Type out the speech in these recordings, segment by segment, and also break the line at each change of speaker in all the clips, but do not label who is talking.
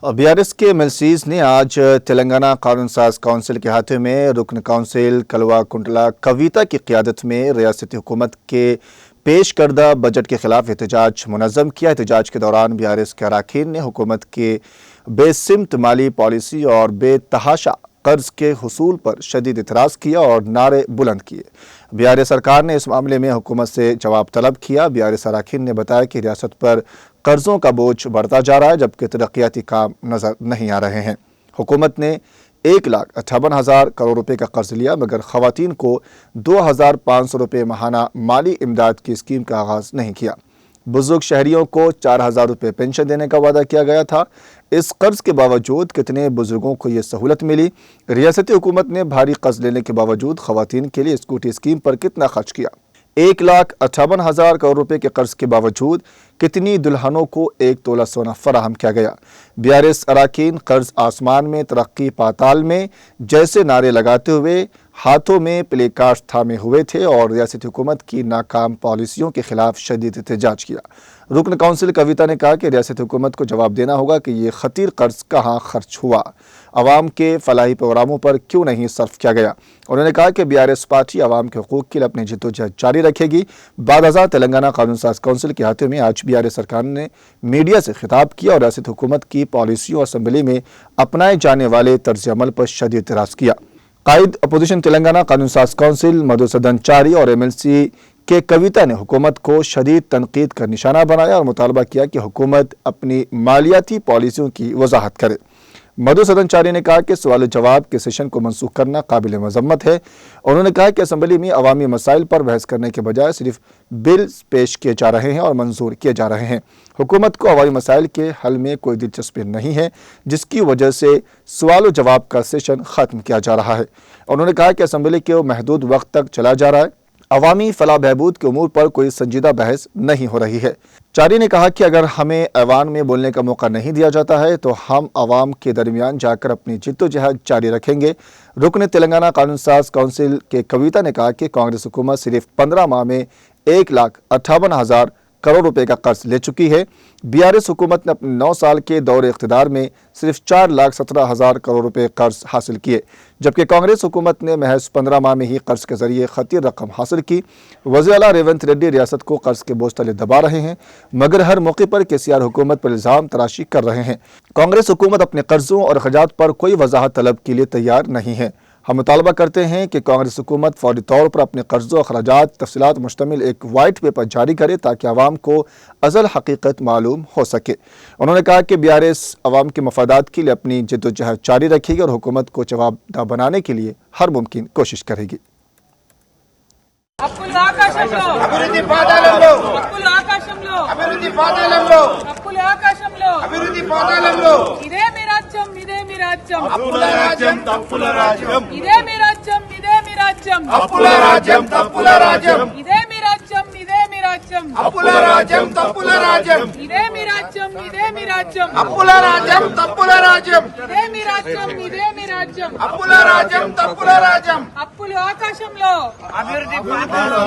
BRS के MLCs ने आज तेलंगाना कानून साज काउंसिल के हाथे में रुकन काउंसिल कलवा कुंटला कविता की क़ियादत में रियासती हुकूमत के पेश करदा बजट के खिलाफ एहतजाज मुनज़्ज़म किया। एहतजाज के दौरान बीआरएस के अरकान ने हुकूमत के बेसिमत माली पॉलिसी और बेतहाशा कर्ज के हुसूल पर शदीद इतराज़ किया और नारे बुलंद किए। बीआरएस सरकार ने इस मामले में हुकूमत से जवाब तलब किया। बीआरएस अरकान ने बताया कि रियासत पर कर्जों का बोझ बढ़ता जा रहा है जबकि तरक्याती काम नजर नहीं आ रहे हैं। हुकूमत ने 1,58,000 करोड़ रुपए का कर्ज लिया मगर खवातीन को 2,500 रुपये माहाना माली इमदाद की स्कीम का आगाज नहीं किया। बुजुर्ग शहरियों को 4,000 रुपये पेंशन देने का वादा किया गया था। इस कर्ज के बावजूद कितने बुजुर्गों को ये सहूलत मिली? रियासती हुकूमत ने भारी कर्ज लेने के बावजूद खवातीन के लिए स्कूटी स्कीम पर कितना खर्च किया? 1,58,000 करोड़ रुपए के कर्ज के बावजूद कितनी दुल्हनों को 1 तोला सोना फराहम किया गया? बीआरएस अरकान कर्ज आसमान में तरक्की पाताल में जैसे नारे लगाते हुए हाथों में प्ले कार्ड थामे हुए थे और रियासती हुकूमत की नाकाम पॉलिसियों के खिलाफ शदीद एहतजाज किया। रुकन काउंसिल कविता ने कहा कि रियासती हुकूमत को जवाब देना होगा कि ये खतीर कर्ज कहाँ खर्च हुआ, अवाम के फलाही प्रोग्रामों पर क्यों नहीं सर्फ किया गया। उन्होंने कहा कि बीआरएस पार्टी अवाम के हुकूक के लिए अपनी जिद्दोजहद जारी रखेगी। बादशाह तेलंगाना कानून साज काउंसिल के हाथों में आज बीआरएस सरकार ने मीडिया से खिताब किया और रियासती हुकूमत की पॉलिसियों और असम्बली में अपनाए जाने वाले तर्ज अमल पर शदीद एतराज़ किया। कायद अपोजिशन तेलंगाना कानून साज काउंसिल मधुसूदन चारी और एमएलसी के कविता ने हुकूमत को शदीद तनकीद का निशाना बनाया और मुतालबा किया कि हुकूमत अपनी मालियाती पॉलिसियों की वजाहत करे। मधुसूदन चारी ने कहा कि सवाल जवाब के सेशन को मनसूख करना काबिल मजम्मत है। उन्होंने कहा कि असम्बली में अवामी मसाइल पर बहस करने के बजाय सिर्फ बिल पेश किए जा रहे हैं और मंजूर किए जा रहे हैं। हुकूमत को अवामी मसाइल के हल में कोई दिलचस्पी नहीं है जिसकी वजह से सवाल जवाब का सेशन ख़त्म किया जा रहा है। उन्होंने कहा कि असम्बली के महदूद वक्त तक चला जा रहा है, अवामी फलाह बहबूद के उमूर पर कोई संजीदा बहस नहीं हो रही है। चारी ने कहा कि अगर हमें ऐवान में बोलने का मौका नहीं दिया जाता है तो हम अवाम के दरमियान जाकर अपनी जिद्दोजहद जारी रखेंगे। रुकन तेलंगाना कानून साज काउंसिल के कविता ने कहा कि कांग्रेस हुकूमत सिर्फ 15 माह में 1,58,000 करोड़ रुपए का कर्ज ले चुकी है। बीआरएस हुकूमत ने अपने 9 साल के दौरे इख्तिदार में सिर्फ 4,17,000 करोड़ रुपए कर्ज हासिल किए जबकि कांग्रेस हुकूमत ने महज 15 माह में ही कर्ज के जरिए खतीर रकम हासिल की। वज़ीर आला रेवंत रेड्डी रियासत को कर्ज के बोझ तले दबा रहे हैं मगर हर मौके पर केसीआर हुकूमत पर इल्ज़ाम तराशी कर रहे हैं। कांग्रेस हुकूमत अपने कर्जों और अखराजात पर कोई वजाहत तलब के लिए तैयार नहीं है। हम मुतालबा करते हैं कि कांग्रेस हुकूमत फौरी तौर पर अपने कर्जों अखराजात तफसीलात मुश्तमिल एक वाइट पेपर जारी करे ताकि आवाम को असल हकीकत मालूम हो सके। उन्होंने कहा कि बीआरएस अवाम के मफादात के लिए अपनी जिद्दोजहद जारी रखेगी और हुकूमत को जवाबदेह बनाने के लिए हर मुमकिन कोशिश करेगी।
అప్పుల రాజ్యం తప్పుల రాజ్యం ఇదే మీ రాజ్యం ఇదే మీ రాజ్యం అప్పుల రాజ్యం తప్పుల రాజ్యం ఇదే మీ రాజ్యం ఇదే మీ రాజ్యం అప్పుల రాజ్యం తప్పుల రాజ్యం ఇదే మీ రాజ్యం ఇదే మీ రాజ్యం అప్పుల రాజ్యం తప్పుల రాజ్యం ఇదే మీ రాజ్యం ఇదే మీ రాజ్యం అప్పుల రాజ్యం తప్పుల రాజ్యం అప్పులు ఆకాశంలో అభివృద్ధి పాతాళంలో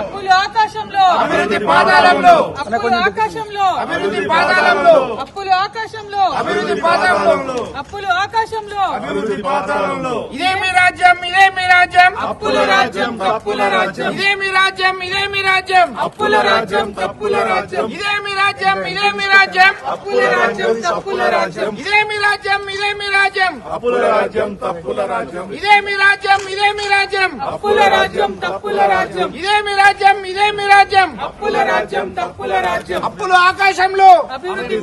అప్పులు ఆకాశంలో అభివృద్ధి పాతాళంలో అప్పులు ఆకాశంలో అభివృద్ధి పాతాళంలో అప్పులు ఆకాశంలో అభివృద్ధి పాతాళంలో అప్పులు ఆకాశంలో అభివృద్ధి పాతాళంలో ఇదే మీ రాజ్యం ఇదే మీ రాజ్యం అప్పుల రాజ్యం తప్పుల రాజ్యం ఇదే మీ రాజ్యం ఇదే మీ రాజ్యం అప్పుల రాజ్యం తప్పుల రాజ్యం ఇదే మీ రాజ్యం ఇదే మీ రాజ్యం అప్పుల రాజ్యం తప్పుల రాజ్యం ఇదే మీ రాజ్యం ఇదే మీ రాజ్యం అప్పుల రాజ్యం తప్పుల రాజ్యం ఇదే మీ రాజ్యం ఇదే మీ రాజ్యం అప్పుల రాజ్యం తప్పుల రాజ్యం ఇదే మీ రాజ్యం ఇదే మీ రాజ్యం అప్పుల రాజ్యం తప్పుల రాజ్యం అప్పులు ఆకాశంలో అభివృద్ధి